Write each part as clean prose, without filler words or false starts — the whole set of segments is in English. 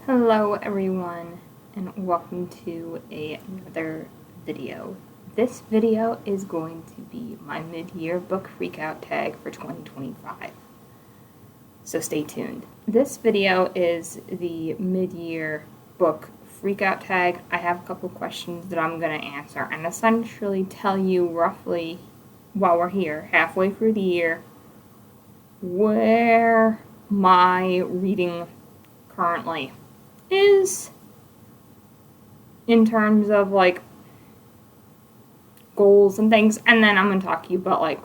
Hello everyone and welcome to another video. This video is going to be my mid-year book freakout tag for 2025. So stay tuned. This video is the mid-year book freakout tag. I have a couple questions that I'm going to answer and essentially tell you roughly while we're here, halfway through the year, where my reading currently is in terms of like goals and things, and then I'm going to talk to you about like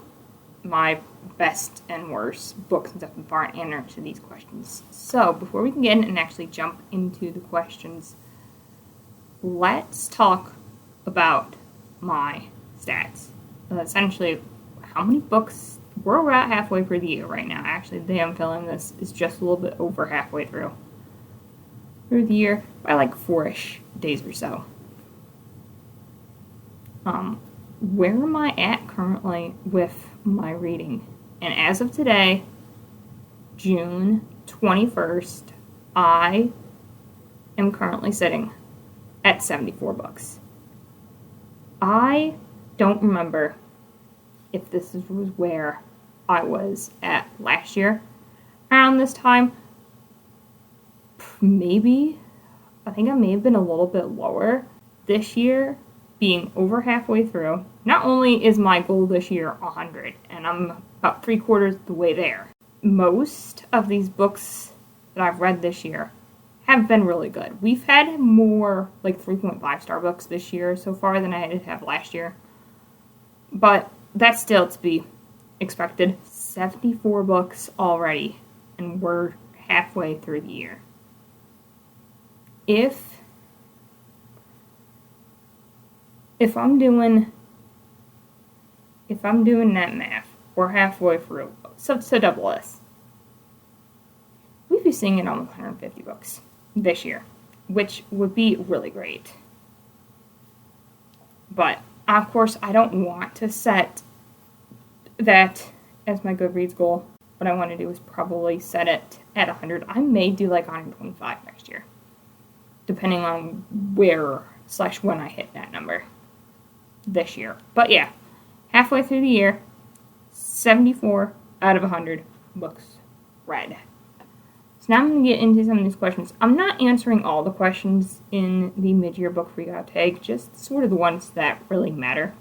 my best and worst books and stuff before I answer these questions. So before we can get in and actually jump into the questions, let's talk about my stats. Essentially, how many books we're at halfway through the year right now. Actually, the day I'm filming this is just a little bit over halfway through the year by like 4-ish days or so. Where am I at currently with my reading? And as of today, June 21st, I am currently sitting at 74 books. I don't remember if this was where I was at last year around this time. Maybe, I think I may have been a little bit lower. This year, being over halfway through, not only is my goal this year 100, and I'm about 3/4 the way there. Most of these books that I've read this year have been really good. We've had more like 3.5 star books this year so far than I did have last year. But that's still to be expected. 74 books already, and we're halfway through the year. If I'm doing that math, we're halfway through. So double this. We'd be seeing it almost 150 books this year, which would be really great. But of course, I don't want to set that as my Goodreads goal. What I want to do is probably set it at 100. I may do like 125 next year, depending on where/when I hit that number this year. But yeah, halfway through the year, 74 out of 100 books read. So now I'm going to get into some of these questions. I'm not answering all the questions in the mid-year book freakout tag, just sort of the ones that really matter.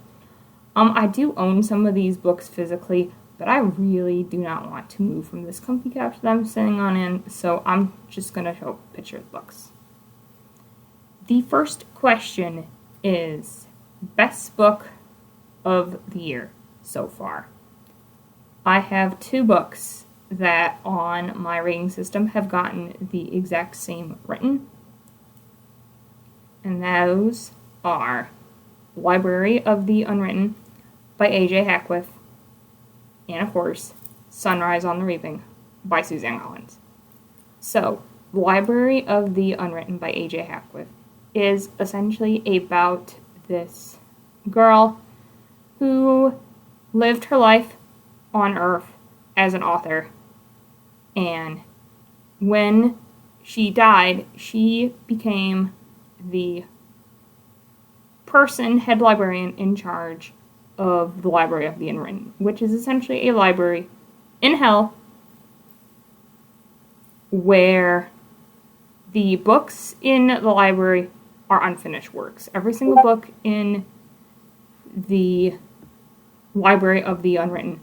I do own some of these books physically, but I really do not want to move from this comfy couch that I'm sitting on in, so I'm just going to show a picture of the books. The first question is best book of the year so far. I have 2 books that on my rating system have gotten the exact same rating, and those are Library of the Unwritten by A.J. Hackworth, and of course, Sunrise on the Reaping by Suzanne Collins. So, Library of the Unwritten by A.J. Hackworth is essentially about this girl who lived her life on Earth as an author, and when she died, she became the head librarian in charge of the Library of the Unwritten, which is essentially a library in hell where the books in the library are unfinished works. Every single book in the Library of the Unwritten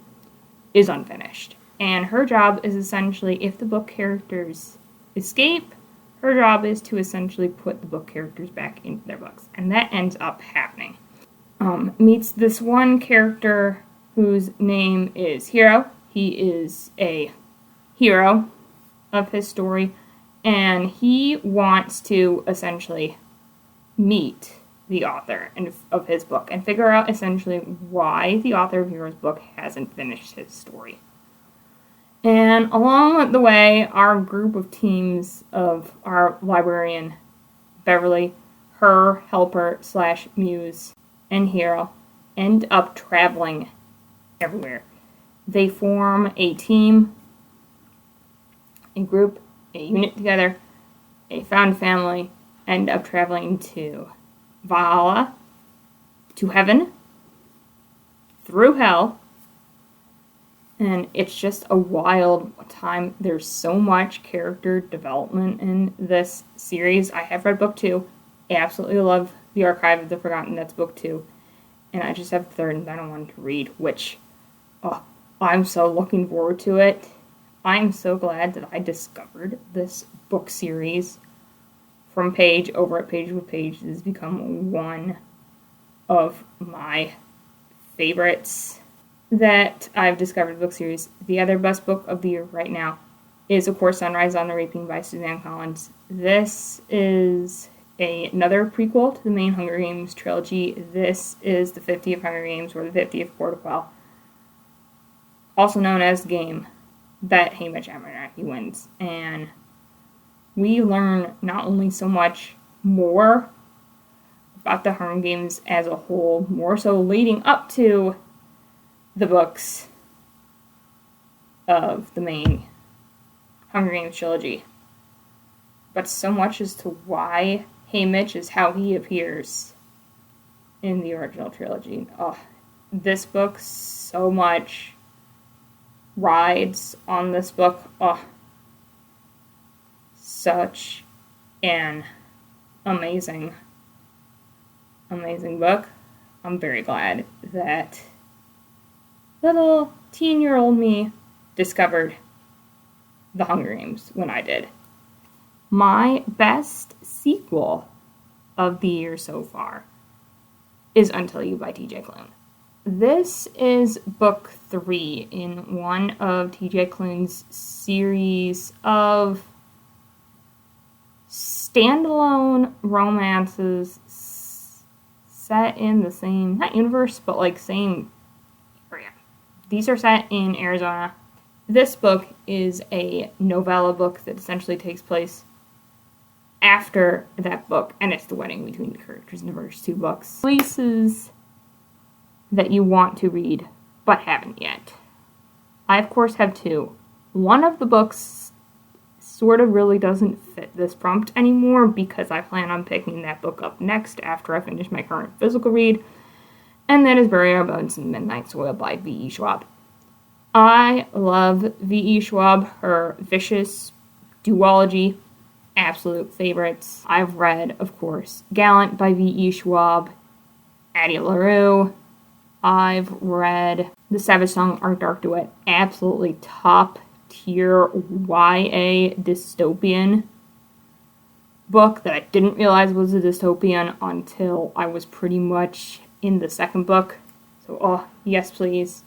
is unfinished. And her job is essentially, if the book characters escape, her job is to essentially put the book characters back into their books. And that ends up happening. Meets this one character whose name is Hero. He is a hero of his story, and he wants to essentially meet the author of his book and figure out essentially why the author of Hero's book hasn't finished his story. And along the way, our group of teams of our librarian, Beverly, her helper/muse, and Hero end up traveling everywhere. They form a team, a group, a unit together, a found family end up traveling to Valhalla, to heaven, through hell, and it's just a wild time. There's so much character development in this series. I have read book 2. I absolutely love The Archive of the Forgotten. That's book 2. And I just have the 3rd and final one to read, which, I'm so looking forward to it. I'm so glad that I discovered this book series from page over at page with page. It has become one of my favorites that I've discovered book series. The other best book of the year right now is, of course, Sunrise on the Reaping by Suzanne Collins. This is another prequel to the main Hunger Games trilogy. This is the 50th Hunger Games, or the 50th Court of Quell, also known as the game that Haymitch Abernathy wins. And we learn not only so much more about the Hunger Games as a whole, more so leading up to the books of the main Hunger Games trilogy, but so much as to why Haymitch is how he appears in the original trilogy. This book, so much rides on this book. Such an amazing book. I'm very glad that little teen-year-old me discovered the Hunger Games when I did. My best sequel of the year so far is Until You by TJ Klune. This is book 3 in one of TJ Klune's series of standalone romances set in the same, not universe, but like same area. These are set in Arizona. This book is a novella book that essentially takes place after that book, and it's the wedding between the characters in the first 2 books. Places that you want to read, but haven't yet. I, of course, have 2. One of the books sort of really doesn't fit this prompt anymore because I plan on picking that book up next after I finish my current physical read, and that is Bury Our Bones in the Midnight Soil by V.E. Schwab. I love V.E. Schwab, her vicious duology, absolute favorites. I've read, of course, Gallant by V.E. Schwab, Addie LaRue. I've read The Savage Song, Art Dark Duet, absolutely top tier YA dystopian book that I didn't realize was a dystopian until I was pretty much in the second book. So, yes please.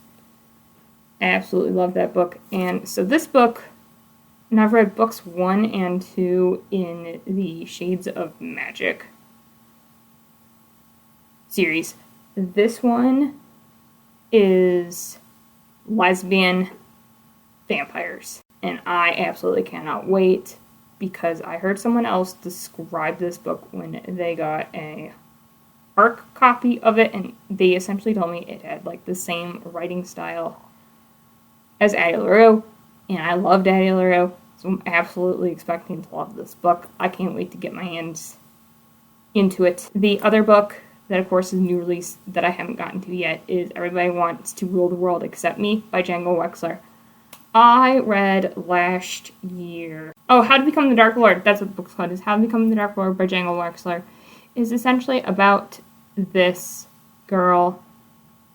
Absolutely love that book. And so this book, and I've read books 1 and 2 in the Shades of Magic series. This one is lesbian vampires, and I absolutely cannot wait because I heard someone else describe this book when they got a ARC copy of it, and they essentially told me it had like the same writing style as Addie LaRue, and I loved Addie LaRue, so I'm absolutely expecting to love this book. I can't wait to get my hands into it. The other book that, of course, is a new release that I haven't gotten to yet is Everybody Wants to Rule the World Except Me by Django Wexler. I read last year. How to Become the Dark Lord. That's what the book's called, is How to Become the Dark Lord by Django Wexler. Is essentially about this girl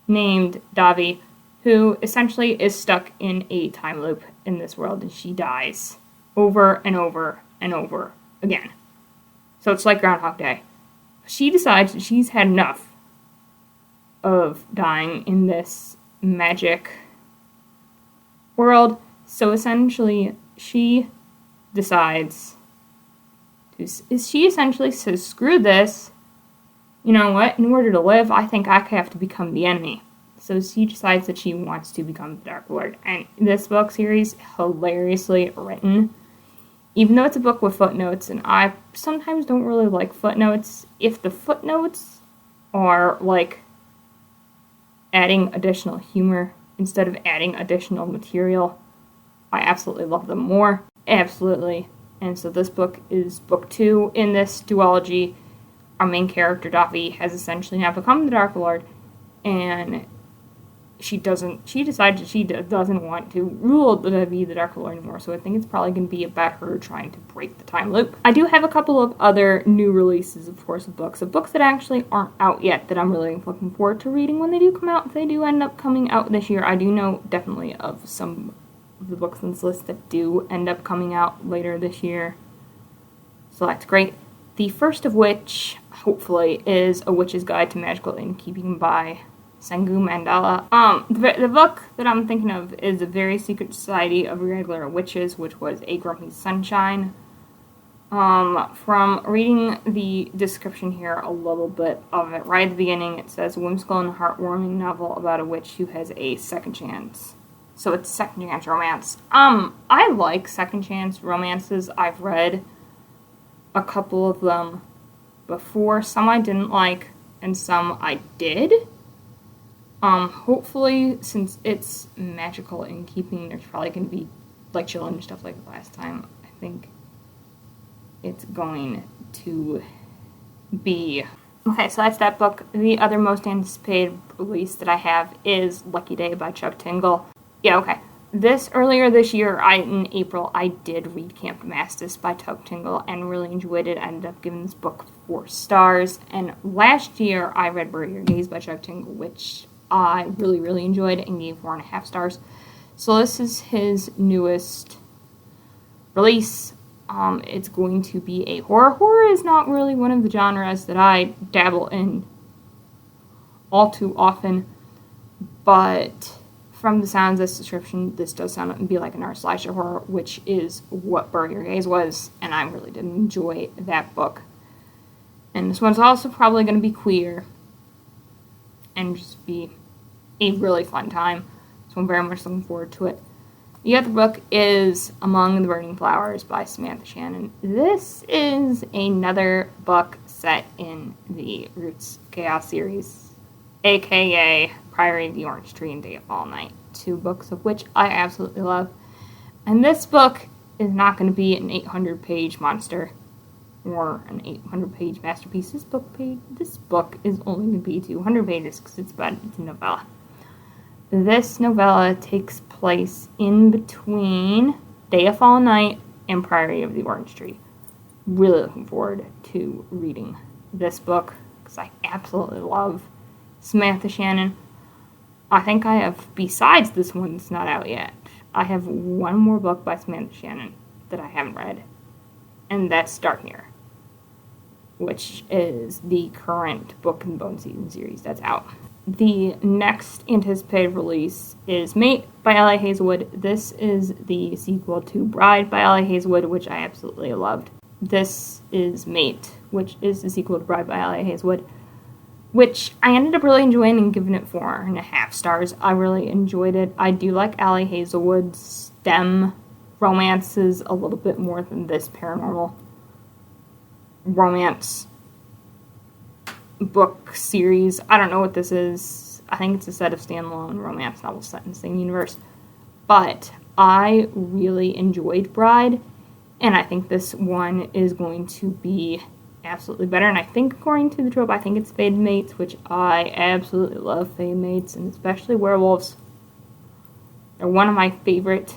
named Davi who essentially is stuck in a time loop in this world, and she dies over and over and over again. So it's like Groundhog Day. She decides that she's had enough of dying in this magic world, so essentially she decides she essentially says, screw this, you know what, in order to live, I think I have to become the enemy. So she decides that she wants to become the Dark Lord. And this book series, hilariously written, even though it's a book with footnotes, and I sometimes don't really like footnotes, if the footnotes are like adding additional humor instead of adding additional material, I absolutely love them more. Absolutely And so this book is book 2 in this duology. Our main character, Davi, has essentially now become the Dark Lord, and she decides she doesn't want to rule the Dark Lord anymore, so I think it's probably going to be about her trying to break the time loop. I do have a couple of other new releases, of course, of books that actually aren't out yet that I'm really looking forward to reading when they do come out. If they do end up coming out this year, I do know definitely of some of the books on this list that do end up coming out later this year, so that's great. The first of which, hopefully, is A Witch's Guide to Magical Innkeeping by Sengu Mandala. The book that I'm thinking of is A Very Secret Society of Irregular Witches, which was A Grumpy Sunshine. From reading the description here, a little bit of it, right at the beginning, it says, a whimsical and heartwarming novel about a witch who has a second chance. So it's second chance romance. I like second chance romances. I've read a couple of them before. Some I didn't like, and some I did. Hopefully, since it's magical innkeeping, there's probably going to be, like, children and stuff like last time. I think it's going to be... Okay, so that's that book. The other most anticipated release that I have is Lucky Day by Chuck Tingle. Yeah, okay. Earlier this year, in April, I did read Camp Damascus by Chuck Tingle and really enjoyed it. I ended up giving this book 4 stars. And last year, I read Bury Your Gaze by Chuck Tingle, which I really, really enjoyed and gave 4.5 stars. So this is his newest release. It's going to be a horror. Horror is not really one of the genres that I dabble in all too often, but from the sounds of this description, this does sound and be like an art slasher horror, which is what Bury Your Gaze was, and I really did enjoy that book. And this one's also probably going to be queer and just be a really fun time, so I'm very much looking forward to it. The other book is Among the Burning Flowers by Samantha Shannon. This is another book set in the Roots Chaos series, aka Priory of the Orange Tree and Day of Fall Night, 2 books of which I absolutely love. And this book is not going to be an 800-page monster or an 800-page masterpiece. This book is only going to be 200 pages because it's a novella. This novella takes place in between Day of Fall Night and Priory of the Orange Tree. Really looking forward to reading this book because I absolutely love Samantha Shannon. I think I have, besides this one that's not out yet, I have one more book by Samantha Shannon that I haven't read, and that's Darkmere, which is the current book in the Bone Season series that's out. The next anticipated release is Mate by L.A. Hazelwood. This is the sequel to Bride by L.A. Hazelwood, which I absolutely loved. This is Mate, which is the sequel to Bride by L.A. Hazelwood, which I ended up really enjoying and giving it 4.5 stars. I really enjoyed it. I do like L.A. Hazelwood's STEM romances a little bit more than this paranormal romance book series. I don't know what this is. I think it's a set of standalone romance novels set in the same universe. But I really enjoyed Bride, and I think this one is going to be absolutely better. And I think, according to the trope, I think it's Fated Mates, which I absolutely love Fated Mates, and especially werewolves. They're one of my favorite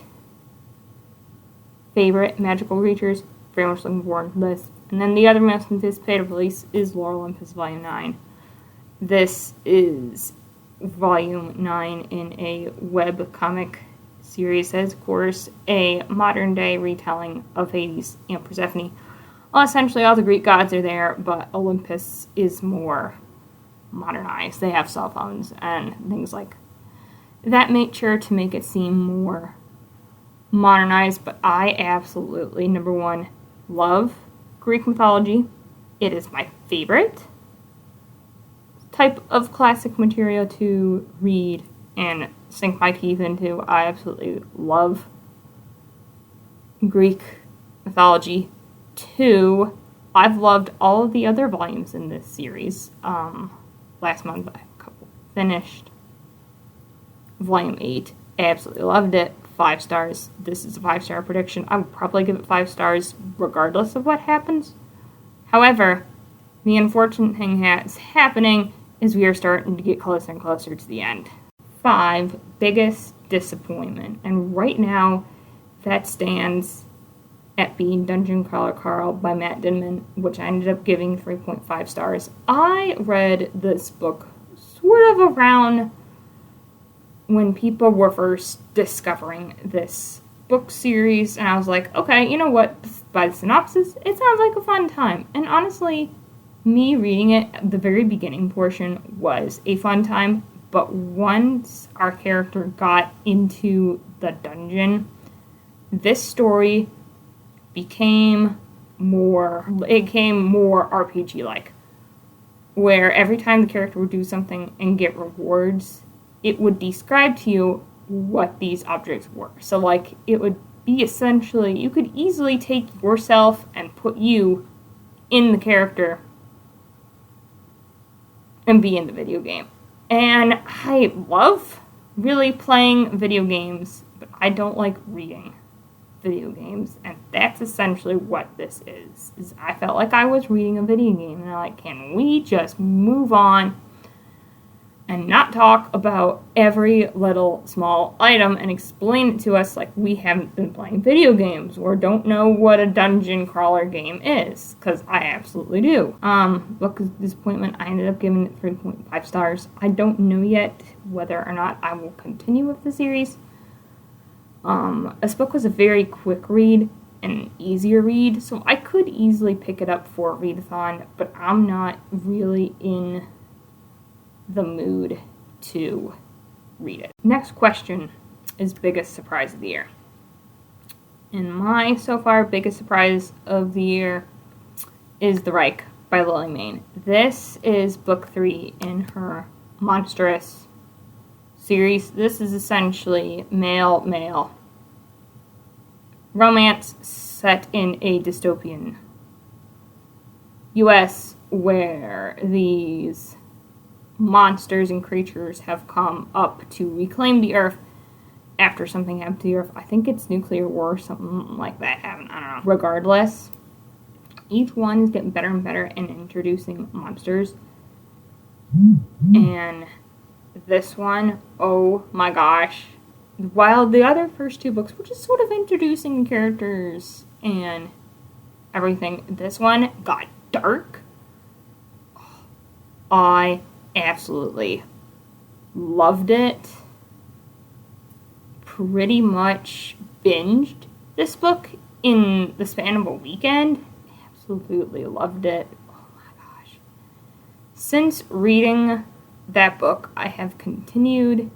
magical creatures. Very much looking forward to this. And then the other most anticipated release is Lore Olympus Volume 9. This is Volume 9 in a web comic series that is, of course, a modern-day retelling of Hades and Persephone. Well, essentially, all the Greek gods are there, but Olympus is more modernized. They have cell phones and things like that nature to make it seem more modernized. But I absolutely, number one, love Greek mythology. It is my favorite type of classic material to read and sink my teeth into. I absolutely love Greek mythology. 2, I've loved all of the other volumes in this series. Last month I finished Volume 8. Absolutely loved it. 5 stars. This is a 5-star prediction. I would probably give it 5 stars regardless of what happens. However, the unfortunate thing that's happening is we are starting to get closer and closer to the end. 5, biggest disappointment. And right now, that stands at being Dungeon Crawler Carl by Matt Denman, which I ended up giving 3.5 stars. I read this book sort of around when people were first discovering this book series, and I was like, okay, you know what, by the synopsis, it sounds like a fun time. And honestly, me reading it, the very beginning portion was a fun time, but once our character got into the dungeon, this story became more RPG-like, where every time the character would do something and get rewards, it would describe to you what these objects were. So, like, it would be essentially, you could easily take yourself and put you in the character and be in the video game. And I love really playing video games, but I don't like reading video games, and that's essentially what this is I felt like I was reading a video game, and I'm like, can we just move on and not talk about every little small item and explain it to us like we haven't been playing video games or don't know what a dungeon crawler game is, because I absolutely do. Book of disappointment, I ended up giving it 3.5 stars. I don't know yet whether or not I will continue with the series. This book was a very quick read and an easier read, so I could easily pick it up for a readathon, but I'm not really in the mood to read it. Next question is biggest surprise of the year. And my so far biggest surprise of the year is The Reich by Lily Mayne. This is book 3 in her Monstrous series. This is essentially male romance set in a dystopian US where these monsters and creatures have come up to reclaim the Earth after something happened to the Earth. I think it's nuclear war or something like that happened. I don't know. Regardless, each one is getting better and better in introducing monsters. And this one, oh my gosh. While the other first 2 books were just sort of introducing characters and everything, this one got dark. I absolutely loved it. Pretty much binged this book in the span of a weekend. Absolutely loved it. Oh my gosh. Since reading that book, I have continued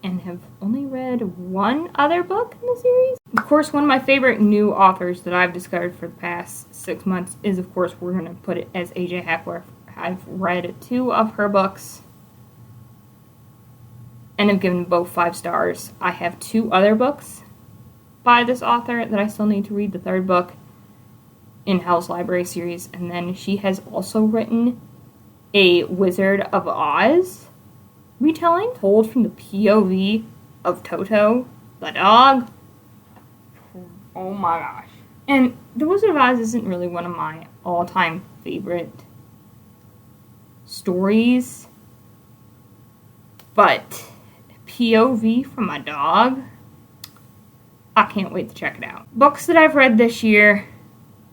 and have only read one other book in the series. Of course, one of my favorite new authors that I've discovered for the past 6 months is, of course, we're going to put it as AJ Hackworth. I've read 2 of her books and have given both 5 stars. I have 2 other books by this author that I still need to read, the 3rd book in Hell's Library series, and then she has also written a Wizard of Oz retelling told from the POV of Toto, the dog. Oh my gosh. And The Wizard of Oz isn't really one of my all-time favorite stories, but POV from a dog, I can't wait to check it out. Books that I've read this year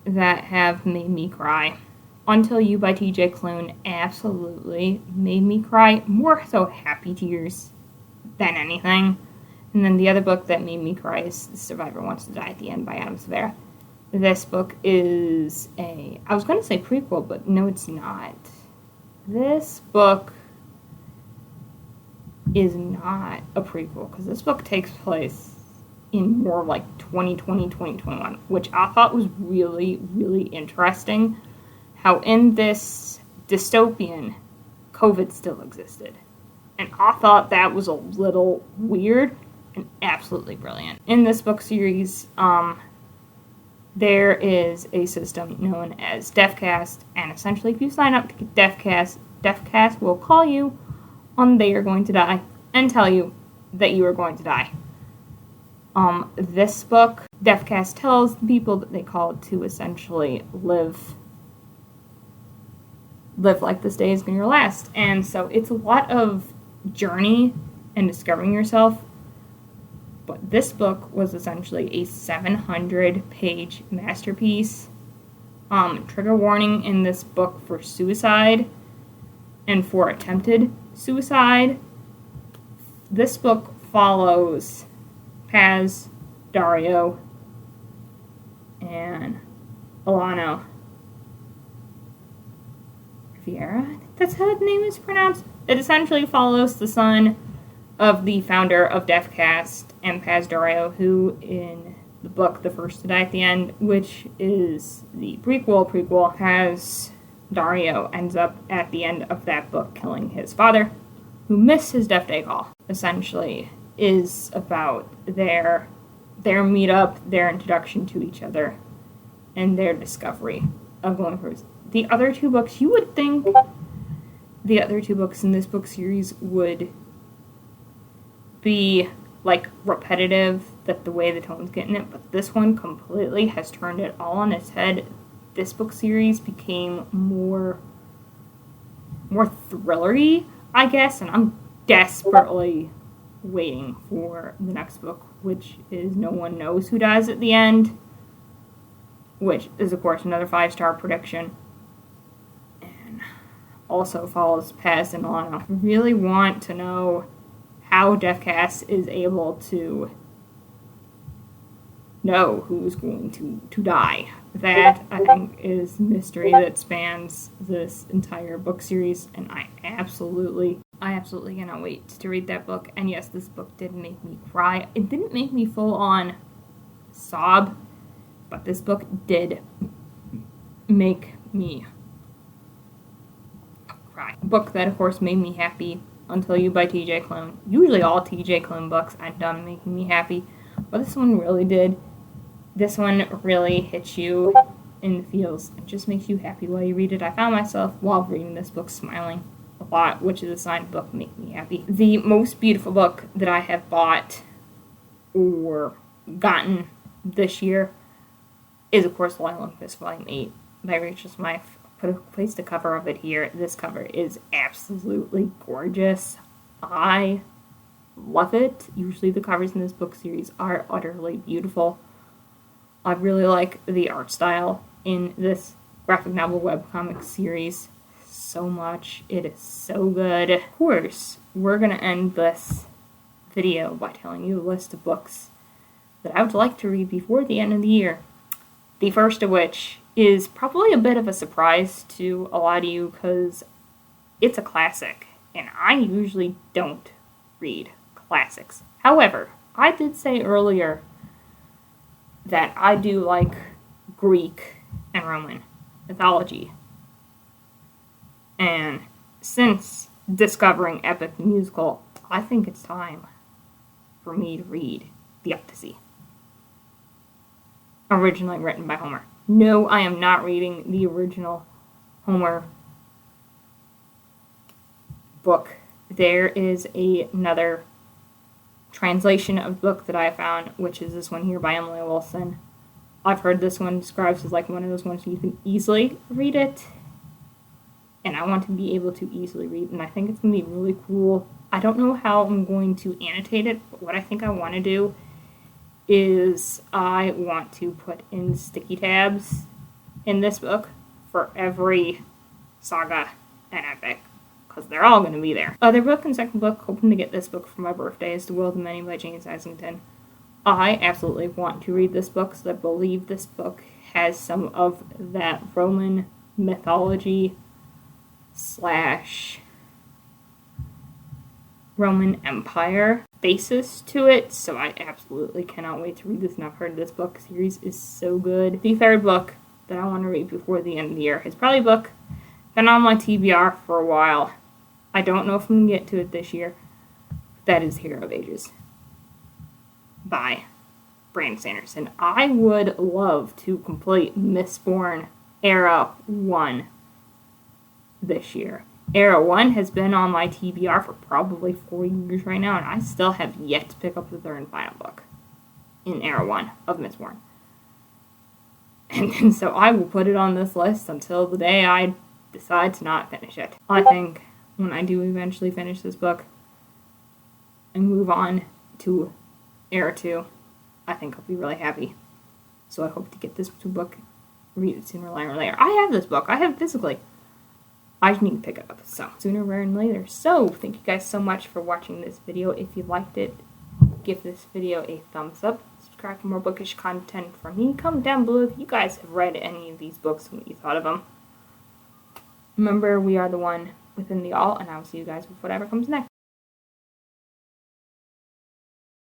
that have made me cry. Until You by TJ Klune absolutely made me cry. More so happy tears than anything. And then the other book that made me cry is The Survivor Wants to Die at the End by Adam Severa. This book is I was going to say prequel, but no, it's not. This book is not a prequel, because this book takes place in more like 2020, 2021, which I thought was really, really interesting. How in this dystopian, COVID still existed. And I thought that was a little weird and absolutely brilliant. In this book series, there is a system known as DeathCast, and essentially if you sign up to get DeathCast will call you on the day you're going to die and tell you that you are going to die. This book, Deathcast tells the people that they call it to essentially live like this day is going to be your last. And so it's a lot of journey and discovering yourself. But this book was essentially a 700-page masterpiece. Trigger warning in this book for suicide and for attempted suicide. This book follows Paz, Dario, and Alano Riviera. I think that's how the name is pronounced. It essentially follows the son of the founder of Deathcast and Paz Dario, who in the book The First to Die at the End, which is the prequel, has Dario ends up at the end of that book killing his father, who missed his death day call. Essentially is about their meetup, their introduction to each other, and their discovery of going through. The other two books, you would think the other two books in this book series would be like repetitive, that the way the tone's getting it, but this one completely has turned it all on its head. This book series became more thrillery, I guess, and I'm desperately waiting for the next book, which is No One Knows Who Dies at the End, which is, of course, another 5-star prediction, and also follows Paz and Alana. I really want to know how Deathcast is able to know who's going to die. That, I think, is mystery that spans this entire book series, and I absolutely cannot wait to read that book. And yes, this book did make me cry. It didn't make me full on sob, but this book did make me cry. A book that, of course, made me happy, Until You by TJ Klune. Usually all TJ Klune books end up making me happy, but this one really did. This one really hits you in the feels. It just makes you happy while you read it. I found myself, while reading this book, smiling a lot, which is a sign the book makes me happy. The most beautiful book that I have bought or gotten this year is, of course, Loyal and Fist Volume 8 by Rachel Smythe. Placed the cover of it here. This cover is absolutely gorgeous. I love it. Usually the covers in this book series are utterly beautiful. I really like the art style in this graphic novel webcomic series so much. It is so good. Of course, we're going to end this video by telling you a list of books that I would like to read before the end of the year. The first of which is probably a bit of a surprise to a lot of you because it's a classic, and I usually don't read classics. However, I did say earlier that I do like Greek and Roman mythology. And since discovering Epic Musical, I think it's time for me to read The Odyssey. Originally written by Homer. No, I am not reading the original Homer book. There is another translation of the book that I found, which is this one here by Emily Wilson. I've heard this one described as like one of those ones you can easily read it, and I want to be able to easily read, and I think it's going to be really cool. I don't know how I'm going to annotate it, but what I think I want to do is I want to put in sticky tabs in this book for every saga and epic, because they're all going to be there. Other book and second book, hoping to get this book for my birthday, is The Will of the Many by James Islington. I absolutely want to read this book, because I believe this book has some of that Roman mythology / Roman Empire basis to it, so I absolutely cannot wait to read this, and I've heard this book series is so good. The third book that I want to read before the end of the year is probably a book been on my TBR for a while. I don't know if I'm going to get to it this year. That is Hero of Ages by Brandon Sanderson. I would love to complete Mistborn Era 1 this year. Era 1 has been on my TBR for probably 4 years right now, and I still have yet to pick up the third and final book. in Era 1 of Miss Warren. And so I will put it on this list until the day I decide to not finish it. I think when I do eventually finish this book and move on to Era 2, I think I'll be really happy. So I hope to get this book read it sooner or later. I have this book. I have it physically. I just need to pick it up. So sooner rather than later. So thank you guys so much for watching this video. If you liked it, give this video a thumbs up. Subscribe for more bookish content from me. Comment down below if you guys have read any of these books and what you thought of them. Remember, we are the one within the all, and I will see you guys with whatever comes next.